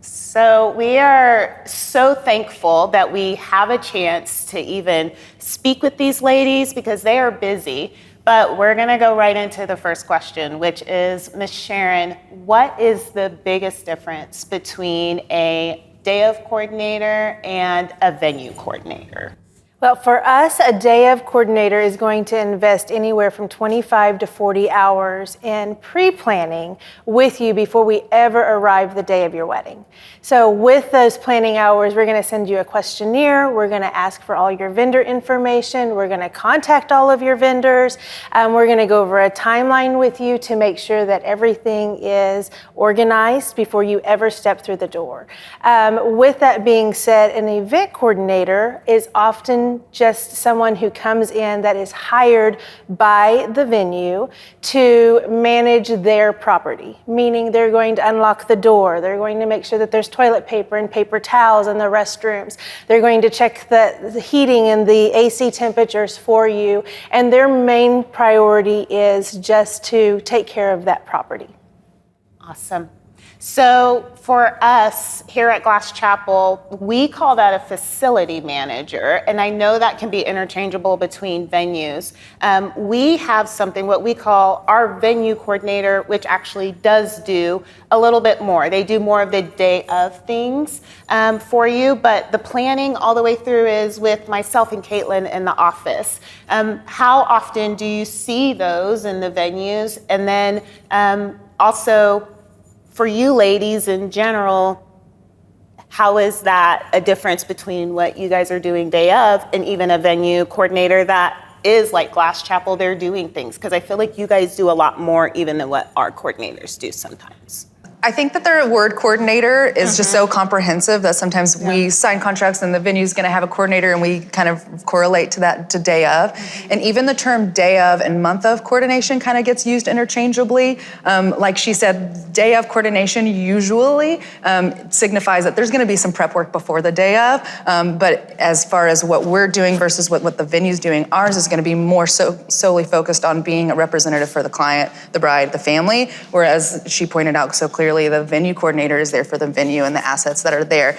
So we are so thankful that we have a chance to even speak with these ladies because they are busy. But we're going to go right into the first question, which is, Ms. Sharon, what is the biggest difference between a day of coordinator and a venue coordinator? Well, for us, a day of coordinator is going to invest anywhere from 25 to 40 hours in pre-planning with you before we ever arrive the day of your wedding. So with those planning hours, we're going to send you a questionnaire. We're going to ask for all your vendor information. We're going to contact all of your vendors. We're going to go over a timeline with you to make sure that everything is organized before you ever step through the door. With that being said, an event coordinator is often just someone who comes in that is hired by the venue to manage their property, meaning they're going to unlock the door, they're going to make sure that there's toilet paper and paper towels in the restrooms, they're going to check the heating and the AC temperatures for you, and their main priority is just to take care of that property. Awesome. So for us here at Glass Chapel, we call that a facility manager, and I know that can be interchangeable between venues. We have something, what we call our venue coordinator, which actually does do a little bit more. They do more of the day of things for you, but the planning all the way through is with myself and Caitlin in the office. How often do you see those in the venues? And then also, for you ladies in general, how is that a difference between what you guys are doing day of and even a venue coordinator that is like Glass Chapel, they're doing things? Because I feel like you guys do a lot more even than what our coordinators do sometimes. I think that their word coordinator is just so comprehensive that sometimes we sign contracts and the venue's gonna have a coordinator and we kind of correlate to that to day of. And even the term day of and month of coordination kind of gets used interchangeably. Like she said, day of coordination usually signifies that there's gonna be some prep work before the day of. But as far as what we're doing versus what the venue's doing, ours is gonna be more solely focused on being a representative for the client, the bride, the family. Whereas she pointed out so clearly, the venue coordinator is there for the venue and the assets that are there.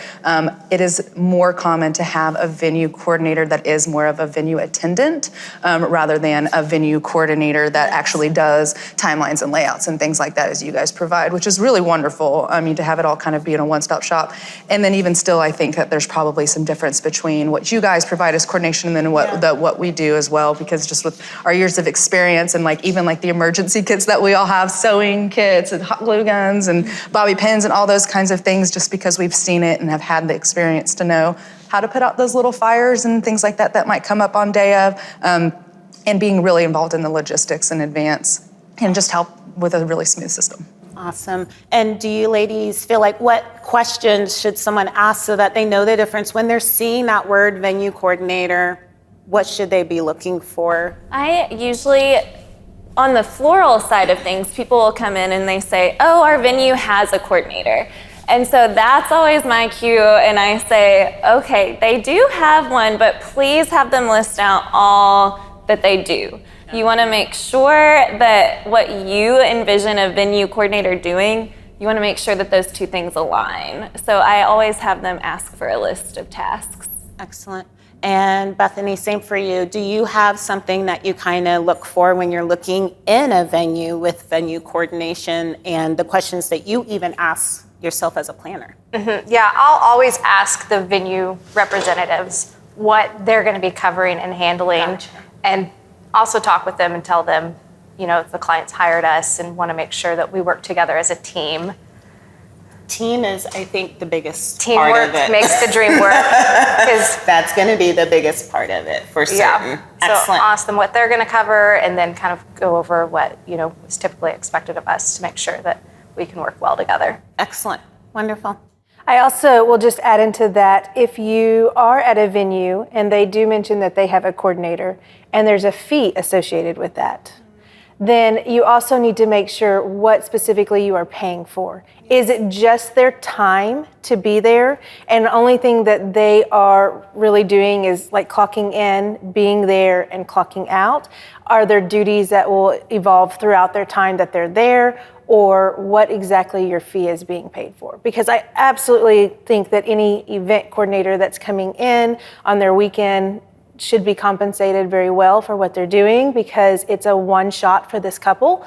It is more common to have a venue coordinator that is more of a venue attendant rather than a venue coordinator that actually does timelines and layouts and things like that as you guys provide, which is really wonderful. I mean, to have it all kind of be in a one-stop shop. And then even still, I think that there's probably some difference between what you guys provide as coordination and then what we do as well, because just with our years of experience and even the emergency kits that we all have, sewing kits and hot glue guns and bobby pins and all those kinds of things, just because we've seen it and have had the experience to know how to put out those little fires and things like that that might come up on day of, and being really involved in the logistics in advance and just help with a really smooth system. Awesome. And do you ladies feel like what questions should someone ask so that they know the difference when they're seeing that word venue coordinator? What should they be looking for? I usually, on the floral side of things, people will come in and they say, oh, our venue has a coordinator. And so that's always my cue, and I say, okay, they do have one, but please have them list out all that they do. You want to make sure that what you envision a venue coordinator doing, you want to make sure that those two things align. So I always have them ask for a list of tasks. Excellent. And Bethany, same for you. Do you have something that you kind of look for when you're looking in a venue with venue coordination and the questions that you even ask yourself as a planner? Yeah, I'll always ask the venue representatives what they're going to be covering and handling, and also talk with them and tell them, if the client's hired us and want to make sure that we work together as a team. Team is, I think, the biggest Teamwork part of it. makes the dream work. That's going to be the biggest part of it, for certain. Yeah. Excellent. So ask them what they're going to cover and then kind of go over what, is typically expected of us to make sure that we can work well together. Excellent. Wonderful. I also will just add into that, if you are at a venue and they do mention that they have a coordinator and there's a fee associated with that, then you also need to make sure what specifically you are paying for. Is it just their time to be there, and the only thing that they are really doing is like clocking in, being there, and clocking out? Are there duties that will evolve throughout their time that they're there? or what exactly your fee is being paid for. Because I absolutely think that any event coordinator that's coming in on their weekend should be compensated very well for what they're doing, because it's a one shot for this couple.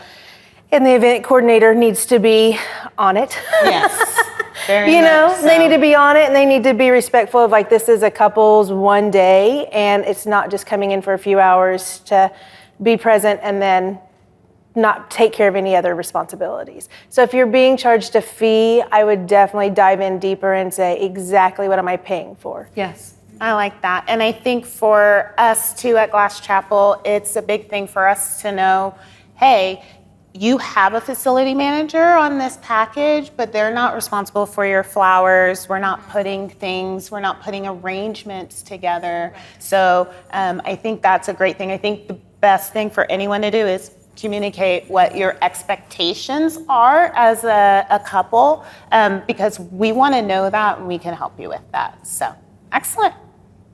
And the event coordinator needs to be on it. Yes. Very You know, much so. they need to be on it, and they need to be respectful of, like, this is a couple's one day, and it's not just coming in for a few hours to be present and then not take care of any other responsibilities. So if you're being charged a fee, I would definitely dive in deeper and say, exactly what am I paying for? Yes, I like that. And I think for us too at Glass Chapel, it's a big thing for us to know, hey, you have a facility manager on this package, but they're not responsible for your flowers. We're not putting arrangements together. So I think that's a great thing. I think the best thing for anyone to do is communicate what your expectations are as a couple, because we want to know that and we can help you with that. So excellent.